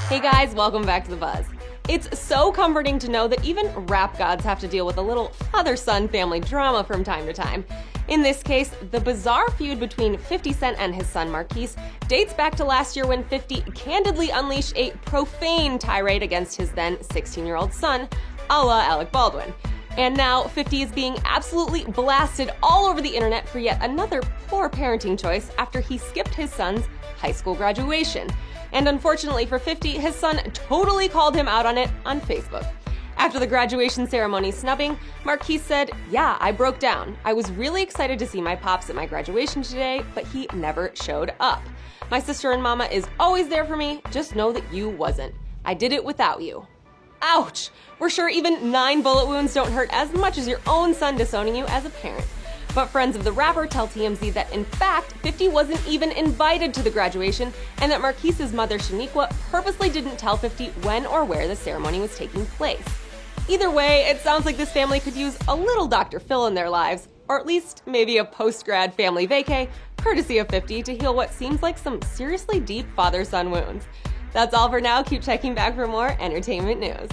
Hey guys, welcome back to The Buzz. It's so comforting to know that even rap gods have to deal with a little father-son family drama from time to time. In this case, the bizarre feud between 50 Cent and his son Marquise dates back to last year when 50 candidly unleashed a profane tirade against his then 16-year-old son, a la Alec Baldwin. And now 50 is being absolutely blasted all over the internet for yet another poor parenting choice after he skipped his son's high school graduation. And unfortunately for 50, his son totally called him out on it on Facebook. After the graduation ceremony snubbing, Marquise said, "Yeah, I broke down. I was really excited to see my pops at my graduation today, but he never showed up. My sister and mama is always there for me, just know that you wasn't. I did it without you." Ouch! We're sure even 9 bullet wounds don't hurt as much as your own son disowning you as a parent. But friends of the rapper tell TMZ that in fact, 50 wasn't even invited to the graduation and that Marquise's mother Shaniqua purposely didn't tell 50 when or where the ceremony was taking place. Either way, it sounds like this family could use a little Dr. Phil in their lives, or at least maybe a post-grad family vacay, courtesy of 50, to heal what seems like some seriously deep father-son wounds. That's all for now. Keep checking back for more entertainment news.